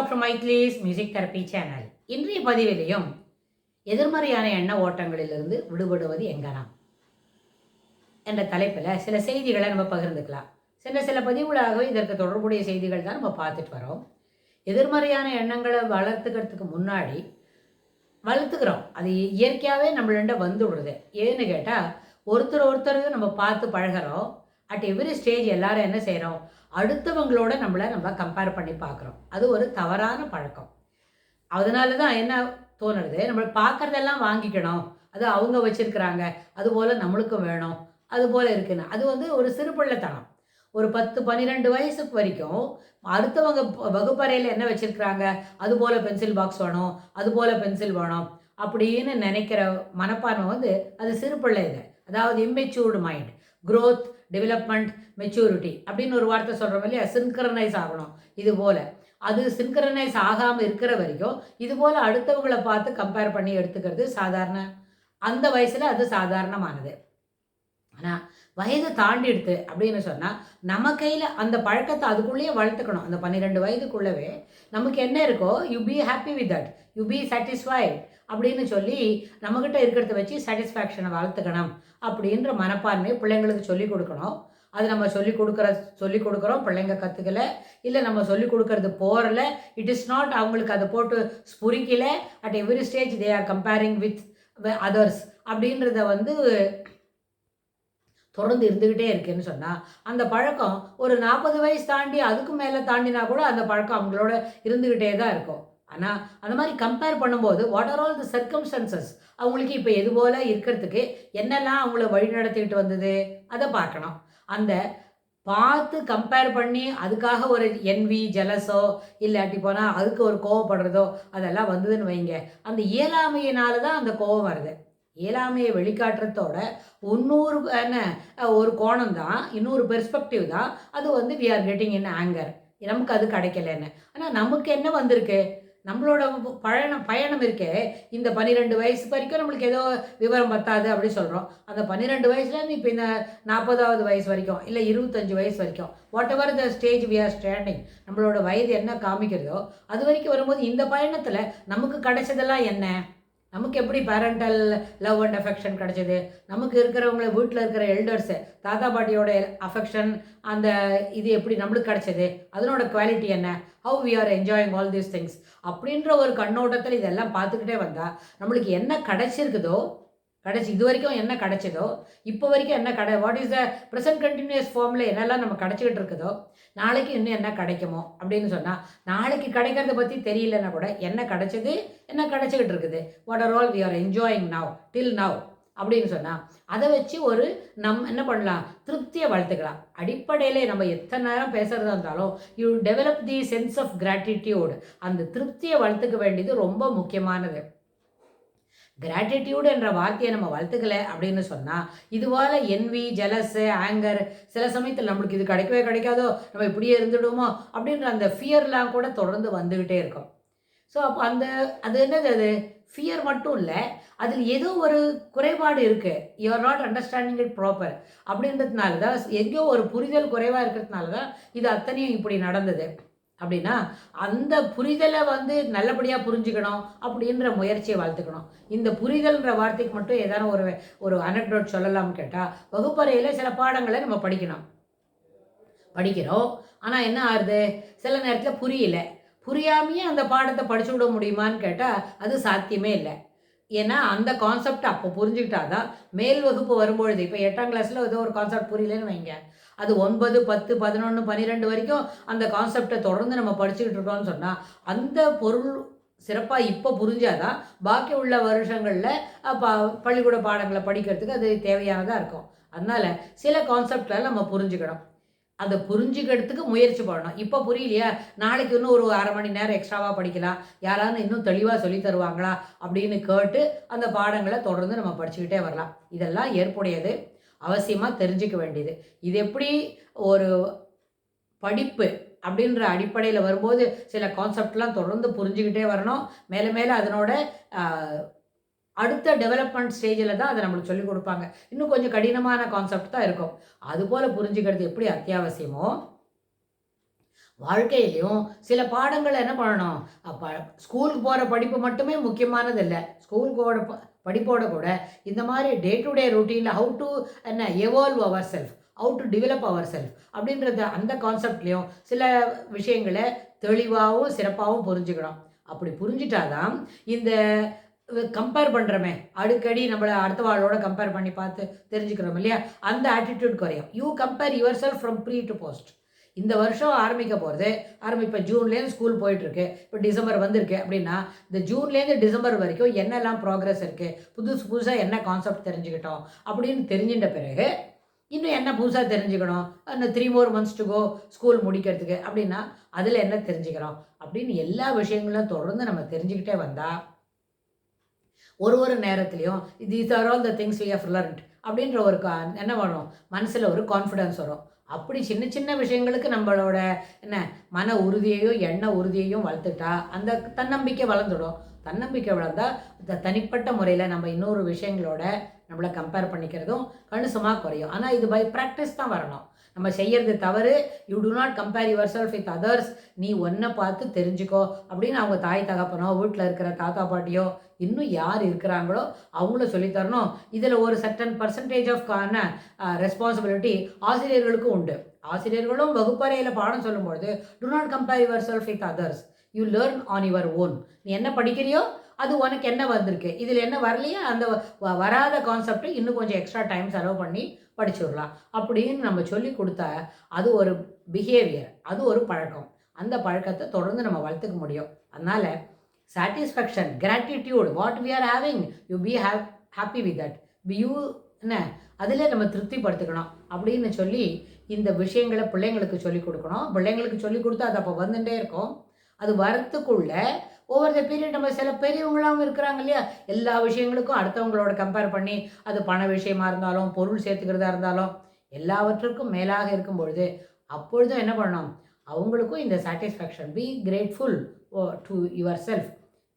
Doctor மைத்லிஸ் music therapy channel. இன்றைய பதிவிலையும் எதிர்மறையான எண்ண ஓட்டங்களிலிருந்து விடுபடுவது எங்கனம் என்ற தலைப்பில் சில செய்திகளை நம்ம பகிர்ந்துக்கலாம். சில பதிவுகளாகவே இதற்கு தொடர்புடைய செய்திகள் தான் நம்ம பார்த்துட்டு வரோம். எதிர்மறையான எண்ணங்களை வளர்த்துக்கிறதுக்கு முன்னாடி வளர்த்துக்கிறோம், அது இயற்கையாகவே நம்மள்ட வந்து விடுறது. ஏன்னு கேட்டால் ஒருத்தர் நம்ம பார்த்து பழகிறோம். அட் எவ்ரி ஸ்டேஜ் எல்லாரும் என்ன செய்கிறோம், அடுத்தவங்களோட நம்ம கம்பேர் பண்ணி பார்க்குறோம். அது ஒரு தவறான பழக்கம். அதனால தான் என்ன தோணுறது, நம்ம பார்க்குறதெல்லாம் வாங்கிக்கணும், அது அவங்க வச்சுருக்கிறாங்க, அதுபோல் நம்மளுக்கும் வேணும், அதுபோல் இருக்குன்னு. அது ஒரு சிறுபிள்ளைத்தனம். ஒரு 10-12 வயசுக்கு வரைக்கும் அடுத்தவங்க வகுப்பறையில் என்ன வச்சுருக்கிறாங்க, அதுபோல் பென்சில் பாக்ஸ் வேணும், அதுபோல் பென்சில் வேணும் அப்படின்னு நினைக்கிற மனப்பான்மை அது சிறுபிள்ளை. இது அதாவது immatured mind. Growth, development, maturity அப்படின்னு ஒரு வார்த்தை சொல்கிறோம் இல்லையா, சின்க்ரனைஸ் ஆகணும். இது போல் அது சின்க்ரனைஸ் ஆகாமல் இருக்கிற வரைக்கும் இது போல் அடுத்தவங்களை பார்த்து கம்பேர் பண்ணி எடுத்துக்கிறது சாதாரண. அந்த வயசில் அது சாதாரணமானது. ஆனால் வயது தாண்டிடுது அப்படின்னு சொன்னால் நம்ம கையில் அந்த பழக்கத்தை அதுக்குள்ளேயே வளர்த்துக்கணும். அந்த 12 வயதுக்குள்ளவே நமக்கு என்ன இருக்கோ, you be happy with that, you B satisfied அப்படின்னு சொல்லி நம்மக்கிட்ட இருக்கிறத வச்சு சாட்டிஸ்ஃபேக்ஷனை வளர்த்துக்கணும் அப்படின்ற மனப்பான்மையை பிள்ளைங்களுக்கு சொல்லிக் கொடுக்கணும். அது நம்ம சொல்லிக் கொடுக்குறோம், பிள்ளைங்க கற்றுக்கல, இல்லை நம்ம சொல்லிக் கொடுக்கறது போகிறல, இட் இஸ் நாட் அவங்களுக்கு அதை போட்டு ஸ்புரிக்கல. At every stage they are comparing with others அப்படின்றத தொடர்ந்து இருந்துக்கிட்டே இருக்குன்னு சொன்னால் அந்த பழக்கம் ஒரு 40 வயசு தாண்டி அதுக்கு மேலே தாண்டினா கூட அந்த பழக்கம் அவங்களோட இருந்துக்கிட்டே தான் இருக்கும். ஆனால் அந்த மாதிரி கம்பேர் பண்ணும்போது what are all the circumstances, அவங்களுக்கு இப்போ எது போல் இருக்கிறதுக்கு என்னெல்லாம் அவங்கள வழி நடத்திக்கிட்டு வந்தது அதை பார்க்கணும். அந்த பார்த்து கம்பேர் பண்ணி அதுக்காக ஒரு என்வி, ஜெலஸோ இல்லாட்டி போனால் அதுக்கு ஒரு கோவப்படுறதோ அதெல்லாம் வந்ததுன்னு வைங்க, அந்த இயலாமையினால தான் அந்த கோவம் வருது. இயலாமையை வெளிக்காட்டுறதோட இன்னொரு ஒரு கோணம் தான், இன்னொரு பெர்ஸ்பெக்டிவ் தான் அது we are getting in anger. நமக்கு அது கிடைக்கலன்னு. ஆனால் நமக்கு என்ன வந்திருக்கு, நம்மளோட பயணம் இருக்கே, இந்த 12 வயசு வரைக்கும் நம்மளுக்கு ஏதோ விவரம் பத்தாது அப்படி சொல்கிறோம். அந்த 12 வயசுலேருந்து இப்போ இந்த 40வது வயசு வரைக்கும், இல்லை 25 வயசு வரைக்கும், whatever the stage we are standing, நம்மளோட வயது என்ன காமிக்கிறதோ அது வரைக்கும் வரும்போது இந்த பயணத்தில் நமக்கு கிடைச்சதெல்லாம் என்ன, நமக்கு எப்படி பேரண்டல் லவ் அண்ட் அஃபெக்ஷன் கிடச்சிது, நமக்கு இருக்கிறவங்கள வீட்டில் இருக்கிற எல்டர்ஸு தாத்தா பாட்டியோட அஃபெக்ஷன், அந்த இது எப்படி நம்மளுக்கு கிடச்சிது, அதனோட குவாலிட்டி என்ன, how we are enjoying all these things அப்படின்ற ஒரு கண்ணோட்டத்தில் இதெல்லாம் பார்த்துக்கிட்டே வந்தால் நம்மளுக்கு என்ன கிடைச்சிருக்குதோ, இது வரைக்கும் என்ன கிடைச்சதோ, இப்போ வரைக்கும் என்ன what is the present continuous ஃபார்மில் என்னெல்லாம் நம்ம கிடச்சிக்கிட்டு இருக்குதோ, நாளைக்கு இன்னும் என்ன கிடைக்குமோ அப்படின்னு சொன்னால், நாளைக்கு கிடைக்கிறத பற்றி தெரியலன்னா கூட என்ன கிடைச்சது, என்ன கிடைச்சிக்கிட்டு இருக்குது, what are all we are enjoying now till now அப்படின்னு சொன்னால் அதை வச்சு நம்ம என்ன பண்ணலாம், திருப்தியை வளர்த்துக்கலாம். அடிப்படையில் நம்ம எத்தனை நேரம் பேசுகிறதா இருந்தாலும் you develop the sense of gratitude. அந்த திருப்தியை வளர்த்துக்க வேண்டியது ரொம்ப முக்கியமானது. கிராட்டிடியூடு என்ற வார்த்தையை நம்ம வளர்த்துக்கல அப்படின்னு சொன்னால் இதுவால் என்வி, ஜெலஸு, ஆங்கர், சில சமயத்தில் நம்மளுக்கு இது கிடைக்கவே கிடைக்காதோ, நம்ம இப்படியே இருந்துடுவோமோ அப்படின்ற அந்த ஃபியர்லாம் கூட தொடர்ந்து வந்துக்கிட்டே இருக்கும். ஸோ அப்போ அது என்னது, அது ஃபியர் மட்டும் இல்லை, அதில் ஏதோ ஒரு குறைபாடு இருக்குது, you are not understanding it proper அப்படின்றதுனால தான், எங்கேயோ ஒரு புரிதல் குறைவாக இருக்கிறதுனால தான் இது அத்தனையும் இப்படி நடந்தது. அப்படின்னா அந்த புரிதலை நல்லபடியாக புரிஞ்சுக்கணும் அப்படின்ற முயற்சியை வளர்த்துக்கணும். இந்த புரிதல்ன்ற வார்த்தைக்கு மட்டும் ஏதாவது ஒரு அனெக்டோட் சொல்லலாம்னு கேட்டால், வகுப்பறையில் சில பாடங்களை நம்ம படிக்கிறோம். ஆனால் என்ன ஆகுது, சில நேரத்தில் புரியாமையே அந்த பாடத்தை படிச்சு விட முடியுமான்னு கேட்டால் அது சாத்தியமே இல்லை. ஏன்னா அந்த கான்செப்ட் அப்போ புரிஞ்சுக்கிட்டாதான் மேல் வகுப்பு வரும்பொழுது, இப்போ 8ஆம் கிளாஸில் ஏதோ ஒரு கான்செப்ட் புரியலன்னு வைங்க, அது 9, 10, 11, 12 வரைக்கும் அந்த கான்செப்டை தொடர்ந்து நம்ம படிச்சுக்கிட்டு இருக்கோம்னு சொன்னால் அந்த பொருள் சிறப்பாக இப்போ புரிஞ்சாதான் பாக்கி உள்ள வருஷங்களில் பள்ளிக்கூட பாடங்களை படிக்கிறதுக்கு அது தேவையானதாக இருக்கும். அதனால் சில கான்செப்டில் நம்ம புரிஞ்சுக்கணும், அதை புரிஞ்சுக்கிறதுக்கு முயற்சி பண்ணணும். இப்போ புரியலையா, நாளைக்கு இன்னும் ஒரு அரை மணி நேரம் எக்ஸ்ட்ராவாக படிக்கலாம், யாராவது இன்னும் தெளிவாக சொல்லி தருவாங்களா அப்படின்னு கேட்டு அந்த பாடங்களை தொடர்ந்து நம்ம படிச்சுக்கிட்டே வரலாம். இதெல்லாம் ஏற்புடையது, அவசியமாக தெரிஞ்சிக்க வேண்டியது. இது எப்படி ஒரு படிப்பு அப்படின்ற அடிப்படையில் வரும்போது சில கான்செப்ட்லாம் தொடர்ந்து புரிஞ்சுக்கிட்டே வரணும். மேலே மேலே அதனோட அடுத்த டெவலப்மெண்ட் ஸ்டேஜில் தான் அதை நம்மளுக்கு சொல்லிக் கொடுப்பாங்க. இன்னும் கொஞ்சம் கடினமான கான்செப்ட் தான் இருக்கும். அதுபோல் புரிஞ்சுக்கிறது எப்படி அத்தியாவசியமோ, வாழ்க்கையிலையும் சில பாடங்கள் என்ன பண்ணணும், அப்போ ஸ்கூலுக்கு போகிற படிப்பு மட்டுமே முக்கியமானது இல்லை. ஸ்கூலுக்கு போகிற படிப்போட கூட இந்த மாதிரி டே டு டே ரொட்டீனில் ஹவு டு என்ன evolve our self, how to develop our self அப்படின்றத அந்த கான்செப்ட்லேயும் சில விஷயங்களை தெளிவாகவும் சிறப்பாகவும் புரிஞ்சுக்கணும். அப்படி புரிஞ்சிட்டாதான் இந்த கம்பேர் பண்ணுறோமே, அடிக்கடி நம்மளை அடுத்த வாழோட கம்பேர் பண்ணி பார்த்து தெரிஞ்சுக்கிறோம் இல்லையா, அந்த ஆட்டிடியூட் குறையும். You compare yourself from pre to post. இந்த வருஷம் ஆரம்பிக்க போகிறது, இப்போ ஜூன்லேருந்து ஸ்கூல் போயிட்டுருக்கு, இப்போ டிசம்பர் வந்திருக்கு அப்படின்னா இந்த ஜூன்லேருந்து டிசம்பர் வரைக்கும் என்னெல்லாம் ப்ராக்ரஸ் இருக்குது, புதுசாக என்ன கான்செப்ட் தெரிஞ்சுக்கிட்டோம் அப்படின்னு தெரிஞ்சின்ற பிறகு இன்னும் என்ன புதுசாக தெரிஞ்சுக்கணும், இன்னும் 3 more months to go school முடிக்கிறதுக்கு அப்படின்னா அதில் என்ன தெரிஞ்சுக்கிறோம் அப்படின்னு எல்லா விஷயங்களும் தொடர்ந்து நம்ம தெரிஞ்சுக்கிட்டே வந்தால் ஒரு நேரத்துலையும் these are all the things we have learnt அப்படின்ற ஒரு என்ன வரும், மனசில் ஒரு கான்ஃபிடென்ஸ் வரும். அப்படி சின்ன சின்ன விஷயங்களுக்கு நம்மளோட என்ன மன உறுதியையும் எண்ண உறுதியையும் வளர்த்துட்டா அந்த தன்னம்பிக்கை வளர்ந்துடும். தன்னம்பிக்கை வளர்ந்தால் தனிப்பட்ட முறையில் நம்ம இன்னொரு விஷயங்களோட நம்மளை கம்பேர் பண்ணிக்கிறதும் கணிசமாக குறையும். ஆனால் இது பை ப்ராக்டிஸ் தான் வரணும். நம்ம செய்யறது தவறு. You to not compare your self with others. நீ ஒன்றை பார்த்து தெரிஞ்சுக்கோ அப்படின்னு அவங்க தாய் தகப்பனோ வீட்டில் இருக்கிற தாத்தா பாட்டியோ இன்னும் யார் இருக்கிறாங்களோ அவங்கள சொல்லித்தரணும். இதில் ஒரு சர்டன் பர்சன்டேஜ் ஆஃப் ரெஸ்பான்சிபிலிட்டி ஆசிரியர்களுக்கும் உண்டு. ஆசிரியர்களும் வகுப்பறையில் பாடம் சொல்லும்பொழுது to not compare your self with others, you learn on your own. நீ என்ன படிக்கிறியோ அது உனக்கு என்ன வந்திருக்கு, இதில் என்ன வரலையோ அந்த வராத கான்செப்டை இன்னும் கொஞ்சம் எக்ஸ்ட்ரா டைம் செலவு பண்ணி படிச்சுடலாம் அப்படின்னு நம்ம சொல்லி கொடுத்தா அது ஒரு பிஹேவியர், அது ஒரு பழக்கம். அந்த பழக்கத்தை தொடர்ந்து நம்ம வளர்த்துக்க முடியும். அதனால் satisfaction, gratitude, what we are having, you be happy with that, you என்ன அதில் நம்ம திருப்திப்படுத்திக்கணும் அப்படின்னு சொல்லி இந்த விஷயங்களை பிள்ளைங்களுக்கு சொல்லிக் கொடுக்கணும். பிள்ளைங்களுக்கு சொல்லிக் கொடுத்தா அது அப்போ வந்துட்டே இருக்கும். அது வரத்துக்குள்ள ஓவர் த பீரியட் நம்ம சில பெரியவங்களாகவும் இருக்கிறாங்க இல்லையா, எல்லா விஷயங்களுக்கும் அடுத்தவங்களோட கம்பேர் பண்ணி அது பண விஷயமா இருந்தாலும் பொருள் சேர்த்துக்கிறதா இருந்தாலும் எல்லாவற்றுக்கும் மேலாக இருக்கும் பொழுது அப்பொழுதும் என்ன பண்ணணும், அவங்களுக்கும் இந்த satisfaction, be grateful to yourself,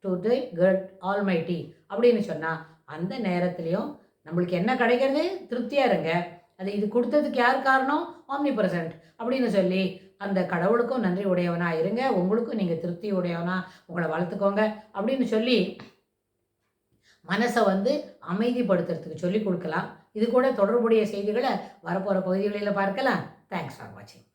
to the God almighty அப்படின்னு சொன்னால் அந்த நேரத்துலையும் நம்மளுக்கு என்ன கிடைக்கிறது, திருப்தியாக இருங்க. அது இது கொடுத்ததுக்கு யார் காரணம், ஆம்னிப்ரெசன்ட் அப்படின்னு சொல்லி அந்த கடவுளுக்கும் நன்றி உடையவனா இருங்க, உங்களுக்கும் நீங்கள் திருப்தி உடையவனா உங்களை வளர்த்துக்கோங்க அப்படின்னு சொல்லி மனசை அமைதிப்படுத்துறதுக்கு சொல்லி கொடுக்கலாம். இது கூட தொடர்புடைய செய்திகளை வரப்போகிற பகுதிகளில் பார்க்கலாம். தேங்க்ஸ் ஃபார் வாட்சிங்.